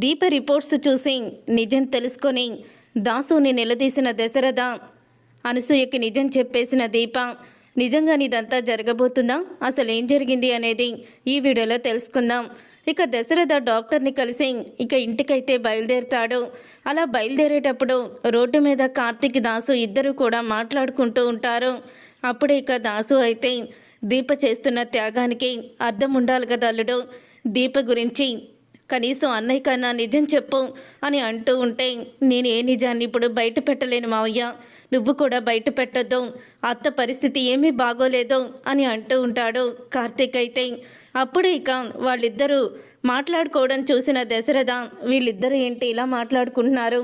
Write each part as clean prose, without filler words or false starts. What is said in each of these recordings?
దీప reports చూసి నిజం తెలుసుకొని దాసుని నిలదీసిన దశరథ, అనసూయకి నిజం చెప్పేసిన దీప. నిజంగా ఇదంతా జరగబోతుందా? అసలు ఏం జరిగింది అనేది ఈ వీడియోలో తెలుసుకుందాం. ఇక దశరథ డాక్టర్ని కలిసి ఇక ఇంటికైతే బయలుదేరుతాడు. అలా బయలుదేరేటప్పుడు రోడ్డు మీద కార్తీక్, దాసు ఇద్దరు కూడా మాట్లాడుకుంటూ ఉంటారు. అప్పుడే ఇక దాసు అయితే దీప చేస్తున్న త్యాగానికి అర్థం ఉండాలి కదా అల్లుడు, దీప గురించి కనీసం అన్నయ్య కన్నా నిజం చెప్పు అని అంటూ ఉంటే, నేను ఏ నిజాన్ని ఇప్పుడు బయట పెట్టలేను మావయ్య, నువ్వు కూడా బయట పెట్టొద్దు, అత్త పరిస్థితి ఏమీ బాగోలేదు అని అంటూ ఉంటాడు కార్తీక్ అయితే. అప్పుడే ఇక వాళ్ళిద్దరూ మాట్లాడుకోవడం చూసిన దశరథ, వీళ్ళిద్దరూ ఏంటి ఇలా మాట్లాడుకుంటున్నారు,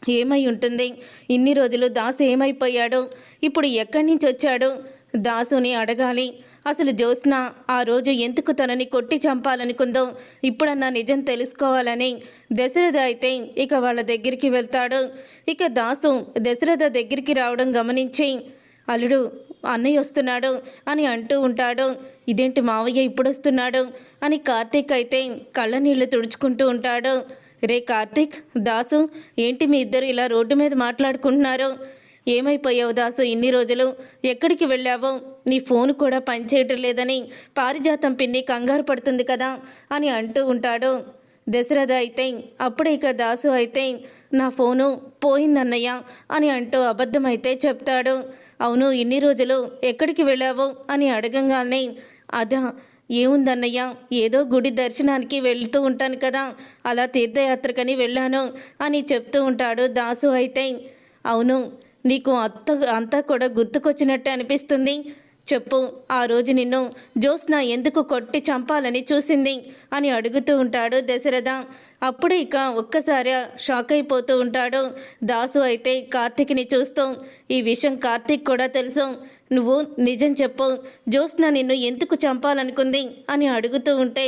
ఏమై ఉంటుంది, ఇన్ని రోజులు దాసు ఏమైపోయాడు, ఇప్పుడు ఎక్కడి నుంచి వచ్చాడు, దాసుని అడగాలి. అసలు జ్యోత్స్న ఆ రోజు ఎందుకు తనని కొట్టి చంపాలనుకుందో ఇప్పుడన్నా నిజం తెలుసుకోవాలని దశరథ అయితే ఇక వాళ్ళ దగ్గరికి వెళ్తాడు. ఇక దాసు దశరథ దగ్గరికి రావడం గమనించి, అల్లుడు అన్నయ్య వస్తున్నాడు అని అంటూ ఉంటాడు. ఇదేంటి మావయ్య ఇప్పుడు వస్తున్నాడు అని కార్తీక్ అయితే కళ్ళ నీళ్లు తుడుచుకుంటూ ఉంటాడు. రే కార్తీక్, దాసు ఏంటి మీ ఇద్దరు ఇలా రోడ్డు మీద మాట్లాడుకుంటున్నారు? ఏమైపోయావు దాసు, ఇన్ని రోజులు ఎక్కడికి వెళ్ళావో, నీ ఫోన్ కూడా పనిచేయటం లేదని పారిజాతం పిన్ని కంగారు పడుతుంది కదా అని అంటూ ఉంటాడు దశరథ అయితే. అప్పుడే ఇక దాసు అయితే, నా ఫోను పోయిందన్నయ్య అని అంటూ అబద్ధమైతే చెప్తాడు. అవును, ఇన్ని రోజులు ఎక్కడికి వెళ్ళావు అని అడగంగానే, అదా ఏముందన్నయ్య, ఏదో గుడి దర్శనానికి వెళ్తూ ఉంటాను కదా, అలా తీర్థయాత్రకని వెళ్ళాను అని చెప్తూ ఉంటాడు దాసు అయితే. అవును, నీకు అంతా కూడా గుర్తుకొచ్చినట్టే అనిపిస్తుంది, చెప్పు, ఆ రోజు నిన్ను జ్యోత్స్న ఎందుకు కొట్టి చంపాలని చూసింది అని అడుగుతూ ఉంటాడు దశరథ. అప్పుడే ఇక ఒక్కసారి షాక్ అయిపోతూ ఉంటాడు దాసు అయితే కార్తీక్ని చూస్తూ. ఈ విషయం కార్తీక్ కూడా తెలుసు, నువ్వు నిజం చెప్పు, జ్యోత్స్న నిన్ను ఎందుకు చంపాలనుకుంది అని అడుగుతూ ఉంటే,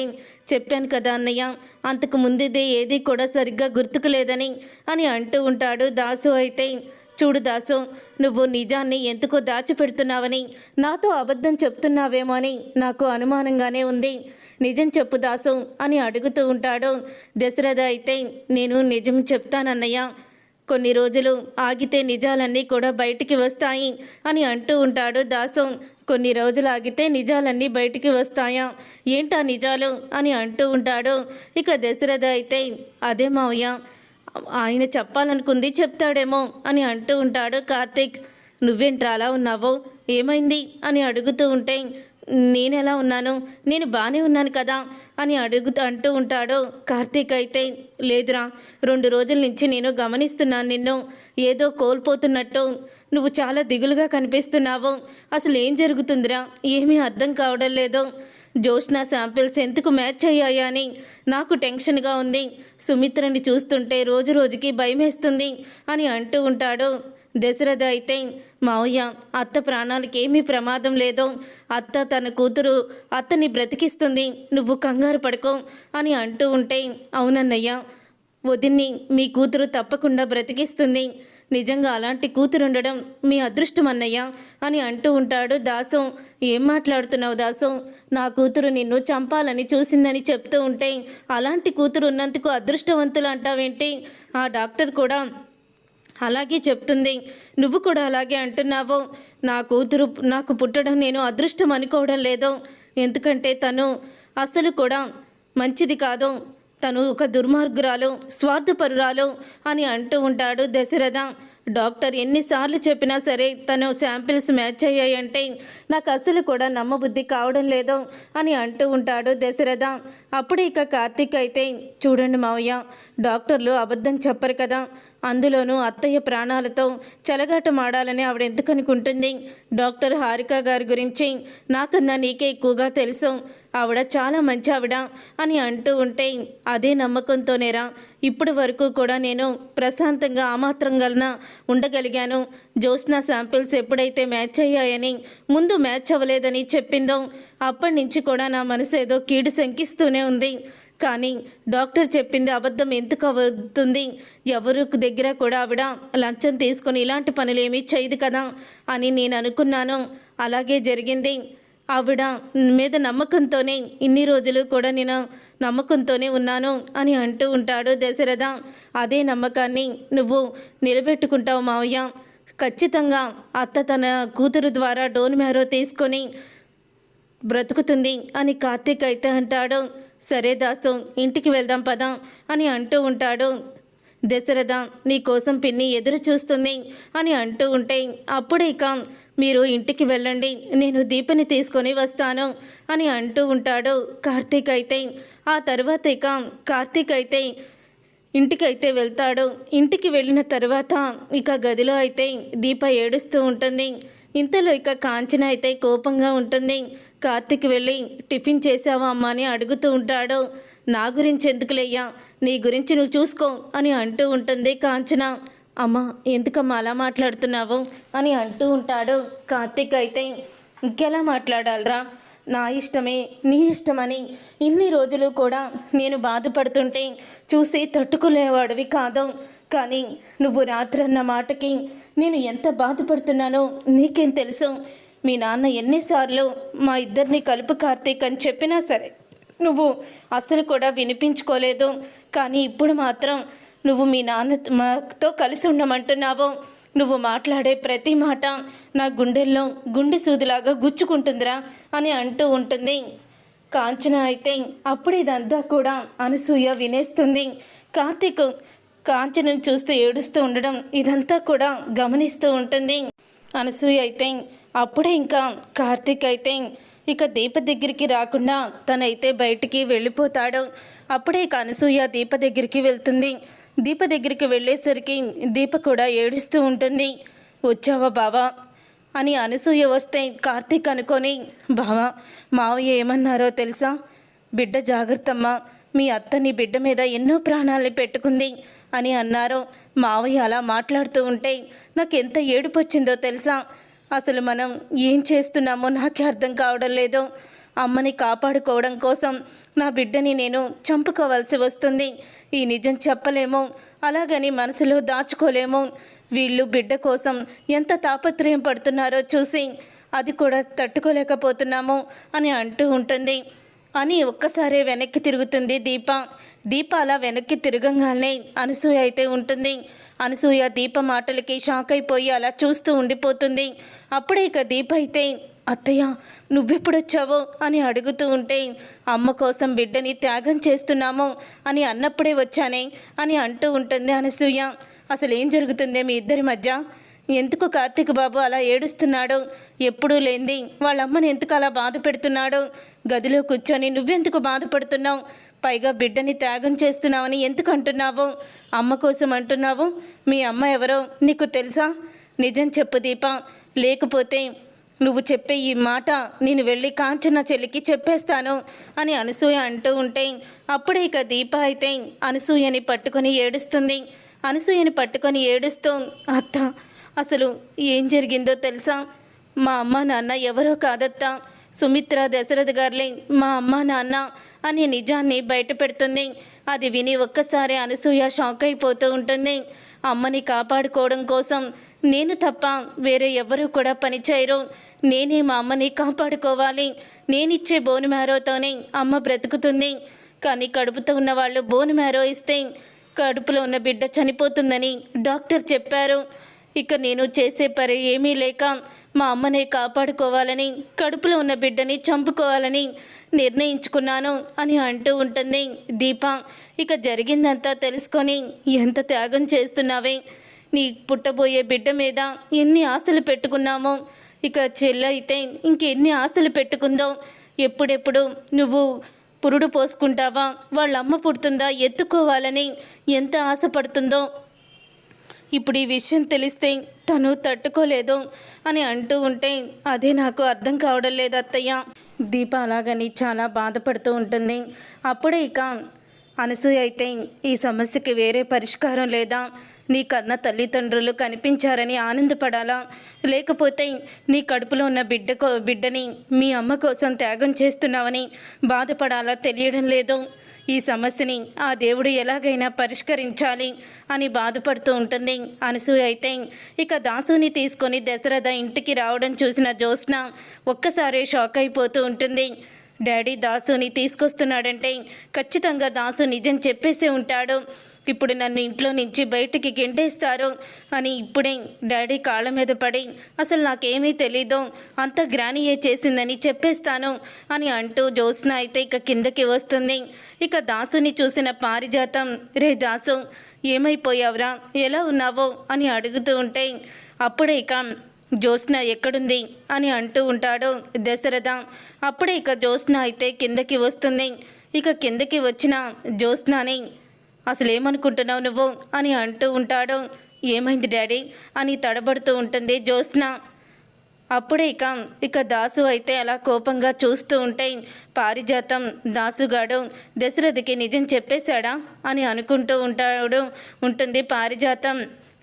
చెప్పాను కదా అన్నయ్య, అంతకు ముందుదే ఏది కూడా సరిగ్గా గుర్తుకు లేదని అని అంటూ ఉంటాడు దాసు అయితే. చూడు దాసు, నువ్వు నిజాన్ని ఎందుకో దాచిపెడుతున్నావని, నాతో అబద్ధం చెప్తున్నావేమో అని నాకు అనుమానంగానే ఉంది, నిజం చెప్పు దాసు అని అడుగుతూ ఉంటాడు దశరథ అయితే. నేను నిజం చెప్తానన్నయ్య, కొన్ని రోజులు ఆగితే నిజాలన్నీ కూడా బయటికి వస్తాయి అని అంటూ ఉంటాడు దాసు. కొన్ని రోజులు ఆగితే నిజాలన్నీ బయటికి వస్తాయా, ఏంటా నిజాలు అని అంటూ ఉంటాడు ఇక దశరథ అయితే. అదే మావయ్య, ఆయన చెప్పాలనుకుంది చెప్తాడేమో అని అంటూ ఉంటాడు కార్తీక్. నువ్వేంట్రా అలా ఉన్నావో, ఏమైంది అని అడుగుతూ ఉంటే, నేనెలా ఉన్నాను, నేను బాగానే ఉన్నాను కదా అని అంటూ ఉంటాడు కార్తీక్ అయితే. లేదురా, 2 రోజుల నుంచి నేను గమనిస్తున్నాను నిన్ను, ఏదో కోల్పోతున్నట్టు, నువ్వు చాలా దిగులుగా కనిపిస్తున్నావు, అసలు ఏం జరుగుతుందిరా, ఏమీ అర్థం కావడం లేదు, జ్యోత్స్న శాంపిల్స్ ఎందుకు మ్యాచ్ అయ్యాయా అని నాకు టెన్షన్గా ఉంది, సుమిత్రని చూస్తుంటే రోజు రోజుకి భయమేస్తుంది అని అంటూ ఉంటాడు దశరథ అయితే. మావయ్య, అత్త ప్రాణాలకి ఏమీ ప్రమాదం లేదు, అత్త తన కూతురు అత్తని బ్రతికిస్తుంది, నువ్వు కంగారు పడుకో అని అంటూ ఉంటే, అవునన్నయ్య, వదిన్ని మీ కూతురు తప్పకుండా బ్రతికిస్తుంది, నిజంగా అలాంటి కూతురు ఉండడం మీ అదృష్టం అన్నయ్య అని అంటూ ఉంటాడు దాసు. ఏం మాట్లాడుతున్నావు దాసు, నా కూతురు నిన్ను చంపాలని చూసిందని చెప్తూ ఉంటే అలాంటి కూతురు ఉన్నందుకు అదృష్టవంతులు అంటావేంటి? ఆ డాక్టర్ కూడా అలాగే చెప్తుంది, నువ్వు కూడా అలాగే అంటున్నావు. నా కూతురు నాకు పుట్టడం నేను అదృష్టం అనుకోవడం లేదు, ఎందుకంటే తను అస్సలు కూడా మంచిది కాదు, తను ఒక దుర్మార్గురాలు, స్వార్థపరురాలు అని అంటూ ఉంటాడు దశరథ. డాక్టర్ ఎన్నిసార్లు చెప్పినా సరే తను శాంపిల్స్ మ్యాచ్ అయ్యాయంటే నాకు అసలు కూడా నమ్మబుద్ధి కావడం లేదు అని అంటూ ఉంటాడు దశరథ. అప్పుడే ఇక కార్తీక్ అయితే, చూడండి మావయ్య, డాక్టర్లు అబద్ధం చెప్పరు కదా, అందులోనూ అత్తయ్య ప్రాణాలతో చెలగాటమాడాలని ఆవిడ ఎందుకు అనుకుంటుంది? డాక్టర్ హారిక గారి గురించి నాకన్నా నీకే ఎక్కువగా తెలుసు, ఆవిడ చాలా మంచి ఆవిడ అని అంటూ ఉంటే, అదే నమ్మకంతోనేరా ఇప్పటి వరకు కూడా నేను ప్రశాంతంగా ఆమాత్రంగా ఉండగలిగాను. జ్యోత్స్న శాంపిల్స్ ఎప్పుడైతే మ్యాచ్ అయ్యాయని, ముందు మ్యాచ్ అవ్వలేదని చెప్పిందో అప్పటి నుంచి కూడా నా మనసు ఏదో కీడు శంకిస్తూనే ఉంది. కానీ డాక్టర్ చెప్పింది అబద్ధం ఎందుకు అవుతుంది? ఎవరి దగ్గర కూడా ఆవిడ లంచం తీసుకొని ఇలాంటి పనులు ఏమీ చేయదు కదా అని నేను అనుకున్నాను, అలాగే జరిగింది. ఆవిడ మీద నమ్మకంతోనే ఇన్ని రోజులు కూడా నేను నమ్మకంతోనే ఉన్నాను అని అంటూ ఉంటాడు దశరథ. అదే నమ్మకాన్ని నువ్వు నిలబెట్టుకుంటావు మావయ్య. ఖచ్చితంగా అత్త తన కూతురు ద్వారా డోన్ మ్యారో తీసుకొని బ్రతుకుతుంది అని కార్తీక్ అయితే అంటాడు. సరే దాసు, ఇంటికి వెళ్దాం పదా అని అంటూ ఉంటాడు దశరథ. నీకోసం పిన్ని ఎదురు చూస్తుంది అని అంటూ ఉంటే అప్పుడే ఇక మీరు ఇంటికి వెళ్ళండి, నేను దీపని తీసుకొని వస్తాను అని అంటూ ఉంటాడు కార్తీక్ అయితే. ఆ తర్వాత ఇక కార్తీక్ అయితే ఇంటికైతే వెళ్తాడు. ఇంటికి వెళ్ళిన తర్వాత ఇక గదిలో అయితే దీప ఏడుస్తూ ఉంటుంది. ఇంతలో ఇక కాంచన అయితే కోపంగా ఉంటుంది. కార్తీక్ వెళ్ళి టిఫిన్ చేసావా అమ్మ అని అడుగుతూ ఉంటాడు. నా గురించి ఎందుకులేయ్యా, నీ గురించి నువ్వు చూసుకో అని అంటూ ఉంటుంది కాంచన. అమ్మ ఎందుకమ్మా అలా మాట్లాడుతున్నావు అని అంటూ ఉంటాడు కార్తీక్ అయితే. ఇంకెలా మాట్లాడాలరా, నా ఇష్టమే నీ ఇష్టమని ఇన్ని రోజులు కూడా నేను బాధపడుతుంటే చూసి తట్టుకోలేవాడివి కాదు. కానీ నువ్వు రాత్రన్న మాటకి నేను ఎంత బాధపడుతున్నానో నీకేం తెలుసు. మీ నాన్న ఎన్నిసార్లు మా ఇద్దరిని కలుపు కార్తీక్ అని చెప్పినా సరే నువ్వు అసలు కూడా వినిపించుకోలేదు. కానీ ఇప్పుడు మాత్రం నువ్వు మీ నాన్నతో కలిసి ఉండమంటున్నావు. నువ్వు మాట్లాడే ప్రతి మాట నా గుండెల్లో గుండె సూదిలాగా గుచ్చుకుంటుందిరా అని అంటూ ఉంటుంది కాంచన అయితే. అప్పుడు ఇదంతా కూడా అనసూయ వినేస్తుంది. కార్తీక్ కాంచనను చూస్తూ ఏడుస్తూ ఉండడం ఇదంతా కూడా గమనిస్తూ ఉంటుంది అనసూయ అయితే. అప్పుడే ఇంకా కార్తీక్ అయితే ఇక దీప దగ్గరికి రాకుండా తనైతే బయటికి వెళ్ళిపోతాడు. అప్పుడే ఇక అనసూయ దీప దగ్గరికి వెళ్తుంది. దీప దగ్గరికి వెళ్ళేసరికి దీప కూడా ఏడుస్తూ ఉంటుంది. వచ్చావా బావా అని అనసూయ వస్తే కార్తీక్ అనుకొని, బావా మావయ్య ఏమన్నారో తెలుసా? బిడ్డ జాగ్రత్తమ్మా, మీ అత్త నీ బిడ్డ మీద ఎన్నో ప్రాణాలని పెట్టుకుంది అని అన్నారు. మావయ్య అలా మాట్లాడుతూ ఉంటే నాకు ఎంత ఏడుపు వచ్చిందో తెలుసా? అసలు మనం ఏం చేస్తున్నామో నాకే అర్థం కావడం లేదు. అమ్మని కాపాడుకోవడం కోసం నా బిడ్డని నేను చంపుకోవాల్సి వస్తుంది. ఈ నిజం చెప్పలేము, అలాగని మనసులో దాచుకోలేము. వీళ్ళు బిడ్డ కోసం ఎంత తాపత్రయం పడుతున్నారో చూసి అది కూడా తట్టుకోలేకపోతున్నాము అని అంటూ ఉంటుంది. అని ఒక్కసారే వెనక్కి తిరుగుతుంది దీప. దీప అలా వెనక్కి తిరగంగానే అనసూయ అయితే ఉంటుంది. అనసూయ దీప మాటలకి షాక్ అయిపోయి అలా చూస్తూ ఉండిపోతుంది. అప్పుడే ఇక దీప అయితే, అత్తయ్య నువ్వెప్పుడొచ్చావో అని అడుగుతూ ఉంటే, అమ్మ కోసం బిడ్డని త్యాగం చేస్తున్నాము అని అన్నప్పుడే వచ్చానే అని అంటూ ఉంటుంది అనసూయ. అసలు ఏం జరుగుతుందే మీ ఇద్దరి మధ్య? ఎందుకు కార్తీక్ బాబు అలా ఏడుస్తున్నాడు? ఎప్పుడూ లేంది వాళ్ళ అమ్మని ఎందుకు అలా బాధ పెడుతున్నాడు? గదిలో కూర్చొని నువ్వెందుకు బాధపడుతున్నావు? పైగా బిడ్డని త్యాగం చేస్తున్నావని ఎందుకు అంటున్నావు? అమ్మ కోసం అంటున్నావు. మీ అమ్మ ఎవరో నీకు తెలుసా? నిజం చెప్పు దీప, లేకపోతే నువ్వు చెప్పే ఈ మాట నేను వెళ్ళి కాంచన చెల్లికి చెప్పేస్తాను అని అనసూయ అంటూ ఉంటే అప్పుడే ఇక దీప అయితే అనసూయని పట్టుకొని ఏడుస్తుంది. అనసూయని పట్టుకొని ఏడుస్తూ, అత్త అసలు ఏం జరిగిందో తెలుసా? మా అమ్మ నాన్న ఎవరో కాదత్తా, సుమిత్ర దశరథ్ గారులే మా అమ్మ నాన్న అని నిజాన్ని బయట పెడుతుంది. అది విని ఒక్కసారి అనసూయ షాక్ అయిపోతూ ఉంటుంది. అమ్మని కాపాడుకోవడం కోసం నేను తప్ప వేరే ఎవరూ కూడా పనిచేయరు. నేనే మా అమ్మని కాపాడుకోవాలి. నేనిచ్చే బోను మ్యారోతోనే అమ్మ బ్రతుకుతుంది. కానీ కడుపుతో ఉన్న వాళ్ళు బోను మ్యారో ఇస్తే కడుపులో ఉన్న బిడ్డ చనిపోతుందని డాక్టర్ చెప్పారు. ఇక నేను చేసే పని ఏమీ లేక మా అమ్మనే కాపాడుకోవాలని, కడుపులో ఉన్న బిడ్డని చంపుకోవాలని నిర్ణయించుకున్నాను అని అంటూ ఉంటుంది దీప. ఇక జరిగిందంతా తెలుసుకొని, ఎంత త్యాగం చేస్తున్నావే, నీ పుట్టబోయే బిడ్డ మీద ఎన్ని ఆశలు పెట్టుకున్నామో, ఇక చెల్లి అయితే ఇంకెన్ని ఆశలు పెట్టుకుందో. ఎప్పుడెప్పుడు నువ్వు పురుడు పోసుకుంటావా, వాళ్ళ అమ్మ పుడుతుందా ఎత్తుకోవాలని ఎంత ఆశపడుతుందో. ఇప్పుడు ఈ విషయం తెలిస్తే తను తట్టుకోలేదు అని అంటూ ఉంటే అదే నాకు అర్థం కావడం లేదు అత్తయ్య. దీప అలాగని చాలా బాధపడుతూ ఉంటుంది. అప్పుడే ఇక అనసూయ అయితే, ఈ సమస్యకి వేరే పరిష్కారం లేదా? నీ కన్న తల్లిదండ్రులు కనిపించారని ఆనందపడాలా, లేకపోతే నీ కడుపులో ఉన్న బిడ్డని మీ అమ్మ కోసం త్యాగం చేస్తున్నావని బాధపడాలా తెలియడం లేదు. ఈ సమస్యని ఆ దేవుడు ఎలాగైనా పరిష్కరించాలి అని బాధపడుతూ ఉంటుంది అనసూయ. అయితే ఇక దాసుని తీసుకొని దశరథ ఇంటికి రావడం చూసిన జ్యోత్స్న ఒక్కసారి షాక్ అయిపోతూ ఉంటుంది. డాడీ దాసుని తీసుకొస్తున్నాడంటే ఖచ్చితంగా దాసు నిజం చెప్పేసే ఉంటాడు. ఇప్పుడు నన్ను ఇంట్లో నుంచి బయటికి గెంటేస్తారు అని ఇప్పుడే డాడీ కాళ్ళ మీద పడి అసలు నాకేమీ తెలీదు, అంత గ్రానీయే చేసిందని చెప్పేస్తాను అని అంటూ జ్యోత్స్న అయితే ఇక కిందకి వస్తుంది. ఇక దాసుని చూసిన పారిజాతం, రే దాసు ఏమైపోయావురా, ఎలా ఉన్నావో అని అడుగుతూ ఉంటే అప్పుడే ఇక జ్యోత్స్న ఎక్కడుంది అని అంటూ ఉంటాడు దశరథ. అప్పుడే ఇక జ్యోత్స్న అయితే కిందకి వస్తుంది. ఇక కిందకి వచ్చిన జ్యోత్స్నని అసలు ఏమనుకుంటున్నావు నువ్వు అని అంటూ ఉంటాడు. ఏమైంది డాడీ అని తడబడుతూ ఉంటుంది జ్యోత్స్న. అప్పుడే ఇక దాసు అయితే అలా కోపంగా చూస్తూ ఉంటే పారిజాతం, దాసుగాడు దశరథకి నిజం చెప్పేశాడా అని అనుకుంటూ ఉంటుంది పారిజాతం.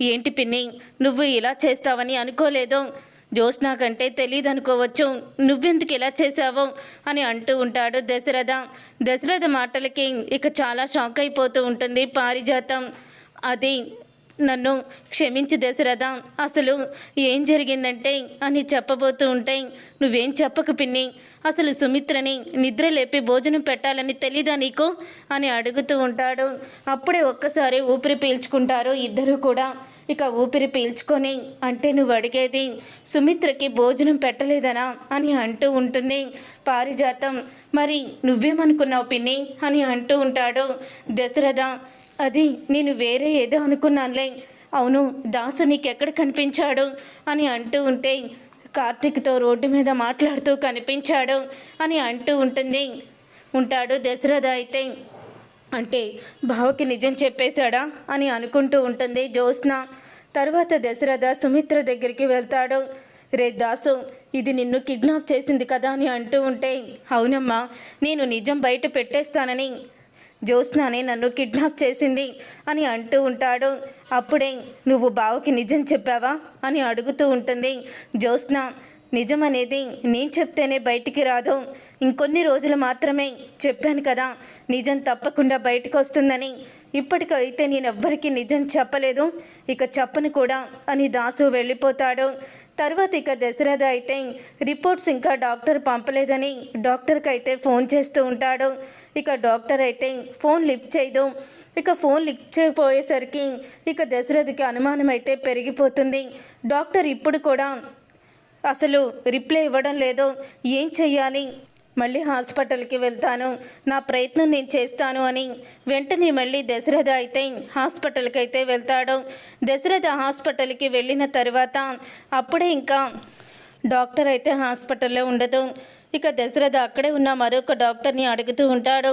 ఏంటి పిన్ని, నువ్వు ఇలా చేస్తావని అనుకోలేదు, జ్యోత్స్న కంటే తెలియదు అనుకోవచ్చు, నువ్వెందుకు ఇలా చేశావు అని అంటూ ఉంటాడు దశరథ. దశరథ మాటలకి ఇక చాలా షాక్ అయిపోతూ ఉంటుంది పారిజాతం. అది నన్ను క్షమించి దశరథ, అసలు ఏం జరిగిందంటే అని చెప్పబోతూ ఉంటే నువ్వేం చెప్పకు పిన్ని, అసలు సుమిత్రని నిద్ర లేపి భోజనం పెట్టాలని తెలీదా నీకు అని అడుగుతూ ఉంటాడు. అప్పుడే ఒక్కసారి ఊపిరి పీల్చుకుంటారు ఇద్దరు కూడా. ఇక ఊపిరి పీల్చుకొని, అంటే నువ్వు అడిగేది సుమిత్రకి భోజనం పెట్టలేదనా అని అంటూ ఉంటుంది పారిజాతం. మరి నువ్వేమనుకున్నావు పిన్ని అని అంటూ ఉంటాడు దశరథ. అది నేను వేరే ఏదో అనుకున్నానులే. అవును, దాసు నీకెక్కడ కనిపించాడు అని అంటూ ఉంటే కార్తీక్తో రోడ్డు మీద మాట్లాడుతూ కనిపించాడు అని అంటూ ఉంటాడు దశరథ. అయితే అంటే బావకి నిజం చెప్పేశాడా అని అనుకుంటూ ఉంటుంది జ్యోత్స్న. తర్వాత దశరథ సుమిత్ర దగ్గరికి వెళ్తాడు. రే దాసు, ఇది నిన్ను కిడ్నాప్ చేసింది కదా అని అంటూ ఉంటే అవునమ్మా, నేను నిజం బయట పెట్టేస్తానని జ్యోత్స్ననే నన్ను కిడ్నాప్ చేసింది అని అంటూ ఉంటాడు. అప్పుడే నువ్వు బావకి నిజం చెప్పావా అని అడుగుతూ ఉంటుంది జ్యోత్స్న. నిజం అనేది నేను చెప్తేనే బయటికి రాదు, ఇంకొన్ని రోజులు మాత్రమే, చెప్పాను కదా నిజం తప్పకుండా బయటకు వస్తుందని. ఇప్పటికైతే నేను ఎవ్వరికీ నిజం చెప్పలేదు, ఇక చెప్పను కూడా అని దాసు వెళ్ళిపోతాడు. తర్వాత ఇక దశరథ అయితే రిపోర్ట్స్ ఇంకా డాక్టర్ పంపలేదని డాక్టర్కి అయితే ఫోన్ చేస్తూ ఉంటాడు. ఇక డాక్టర్ అయితే ఫోన్ లిఫ్ట్ చేయదు. ఇక ఫోన్ లిఫ్ట్ చేయపోయేసరికి ఇక దశరథకి అనుమానం అయితే పెరిగిపోతుంది. డాక్టర్ ఇప్పుడు కూడా అసలు రిప్లై ఇవ్వడం లేదు, ఏం చెయ్యాలి, మళ్ళీ హాస్పిటల్కి వెళ్తాను, నా ప్రయత్నం నేను చేస్తాను అని వెంటనే మళ్ళీ దశరథ అయితే హాస్పిటల్కి అయితే వెళ్తాడు. దశరథ హాస్పిటల్కి వెళ్ళిన తర్వాత అప్పుడే ఇంకా డాక్టర్ అయితే హాస్పిటల్లో ఉండదు. ఇక దశరథ అక్కడే ఉన్న మరొక డాక్టర్ని అడుగుతూ ఉంటాడు.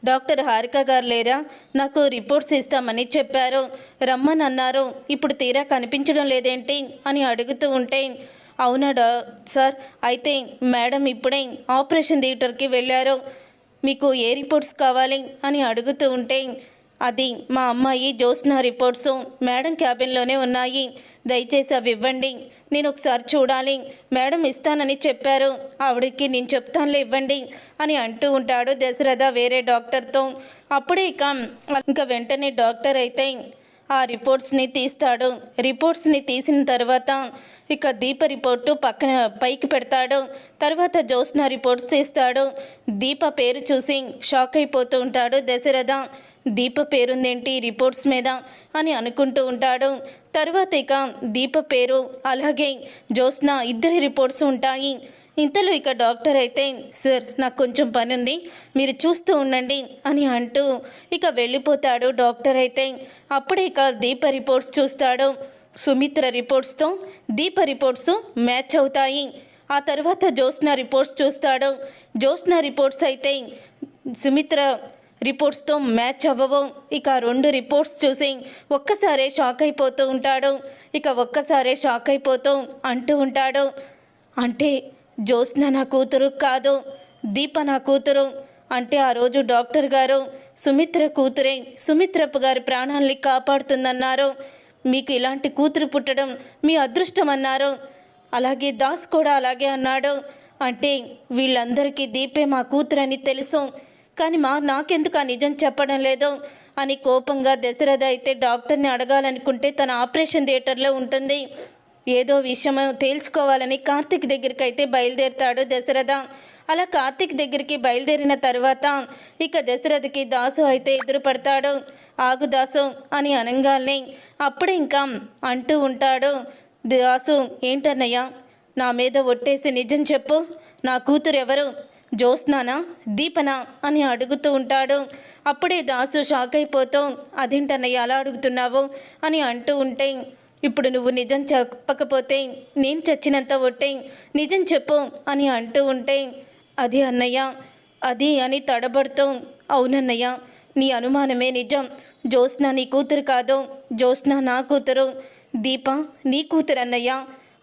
డాక్టర్ హారిక గారు లేరా, నాకు రిపోర్ట్స్ ఇస్తామని చెప్పారు, రమ్మని అన్నారు, ఇప్పుడు తీరా కనిపించడం లేదేంటి అని అడుగుతూ ఉంటే అవునా సార్, అయితే మేడం ఇప్పుడే ఆపరేషన్ థియేటర్కి వెళ్ళారు, మీకు ఏ రిపోర్ట్స్ కావాలి అని అడుగుతూ ఉంటే అది మా అమ్మాయి జ్యోత్స్న రిపోర్ట్స్ మేడం క్యాబిన్లోనే ఉన్నాయి, దయచేసి అవి ఇవ్వండి, నేను ఒకసారి చూడాలి, మేడం ఇస్తానని చెప్పారు, ఆవిడకి నేను చెప్తానులే ఇవ్వండి అని అంటూ ఉంటాడు దశరథ వేరే డాక్టర్తో. అప్పుడే ఇంకా వెంటనే డాక్టర్ అయితే ఆ రిపోర్ట్స్ని తీస్తాడు. రిపోర్ట్స్ని తీసిన తర్వాత ఇక దీప రిపోర్టు పక్కన పైకి పెడతాడు. తర్వాత జ్యోత్స్న రిపోర్ట్స్ తీస్తాడు. దీప పేరు చూసి షాక్ అయిపోతూ ఉంటాడు దశరథ. దీప పేరుందేంటి రిపోర్ట్స్ మీద అని అనుకుంటూ ఉంటాడు. తర్వాత దీప పేరు అలాగే జ్యోత్స్న ఇద్దరి రిపోర్ట్స్ ఉంటాయి. ఇంతలో డాక్టర్ అయితే సార్ నాకు కొంచెం పని ఉంది, మీరు చూస్తూ ఉండండి అని అంటూ వెళ్ళిపోతాడు డాక్టర్ అయితే. అప్పుడే దీప రిపోర్ట్స్ చూస్తాడు. సుమిత్ర రిపోర్ట్స్తో దీప రిపోర్ట్స్ మ్యాచ్ అవుతాయి. ఆ తర్వాత జ్యోత్స్న రిపోర్ట్స్ చూస్తాడు. జ్యోత్స్న రిపోర్ట్స్ అయితే సుమిత్ర రిపోర్ట్స్తో మ్యాచ్ అవ్వవు. రెండు రిపోర్ట్స్ చూసి ఒక్కసారే షాక్ అయిపోతూ ఉంటాడు. ఒక్కసారే షాక్ అయిపోతూ అంటూ ఉంటాడు, అంటే జ్యోత్స్న నా కూతురు కాదు, దీప నా కూతురు. అంటే ఆ రోజు డాక్టర్ గారు సుమిత్ర కూతురే సుమిత్రప్ప గారి ప్రాణాల్ని కాపాడుతుందన్నారు, మీకు ఇలాంటి కూతురు పుట్టడం మీ అదృష్టం అన్నారు, అలాగే దాస్ కూడా అలాగే అన్నాడు. అంటే వీళ్ళందరికీ దీపే మా కూతురని తెలుసు, కానీ నాకెందుకు ఆ నిజం చెప్పడం లేదు అని కోపంగా దశరథ అయితే డాక్టర్ని అడగాలనుకుంటే తన ఆపరేషన్ థియేటర్లో ఉంటుంది. ఏదో విషయం తేల్చుకోవాలని కార్తీక్ దగ్గరికి అయితే బయలుదేరుతాడు దశరథ. అలా కార్తీక్ దగ్గరికి బయలుదేరిన తర్వాత ఇక దశరథకి దాసు అయితే ఎదురుపడతాడు. ఆగు దాసు అని అనంగాల్ని అప్పుడే ఇంకా అంటూ ఉంటాడు. దాసు, ఏంటన్నయ్య, నా మీద ఒట్టేసి నిజం చెప్పు, నా కూతురు ఎవరు, జ్యోత్స్నానా దీపనా అని అడుగుతూ ఉంటాడు. అప్పుడే దాసు షాక్ అయిపోతూ, అదేంటన్నయ్య అలా అడుగుతున్నావు అని అంటూ ఉంటే, ఇప్పుడు నువ్వు నిజం చెప్పకపోతే నేను చచ్చినంత ఒట్టే, నిజం చెప్పు అని అంటూ ఉంటే, అది అన్నయ్య అది అని తడబడుతూ, అవునన్నయ్య నీ అనుమానమే నిజం, జ్యోత్స్న నీ కూతురు కాదు, జ్యోత్స్న నా కూతురు, దీప నీ కూతురు అన్నయ్య.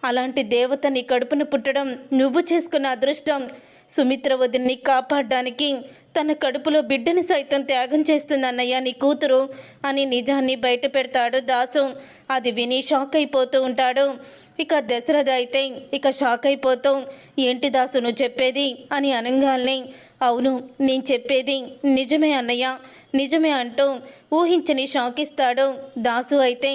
అలాంటి దేవత నీ కడుపున పుట్టడం నువ్వు చేసుకున్న అదృష్టం. సుమిత్ర వదిన్ని కాపాడడానికి తన కడుపులో బిడ్డని సైతం త్యాగం చేస్తుంది అన్నయ్య నీ కూతురు అని నిజాన్ని బయట పెడతాడు దాసు. అది విని షాక్ అయిపోతూ ఉంటాడు. ఇక దశరథ అయితే ఇక షాక్ అయిపోతూ, ఏంటి దాసు నువ్వు చెప్పేది అని అనంగాల్ని, అవును నేను చెప్పేది నిజమే అన్నయ్య, నిజమే అంటూ ఊహించని షాక్ ఇస్తాడు దాసు. అయితే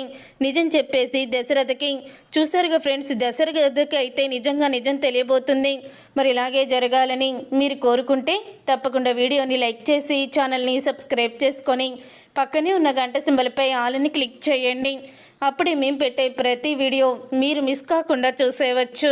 నిజం చెప్పేసి దశరథకి, చూసారుగా ఫ్రెండ్స్, దశరథకి అయితే నిజంగా నిజం తెలియబోతుంది. మరి ఇలాగే జరగాలని మీరు కోరుకుంటే తప్పకుండా వీడియోని లైక్ చేసి ఛానల్ని సబ్స్క్రైబ్ చేసుకొని పక్కనే ఉన్న గంట సింబల్పై ఆల్ని క్లిక్ చేయండి. అప్పుడే మేము పెట్టే ప్రతి వీడియో మీరు మిస్ కాకుండా చూసేయవచ్చు.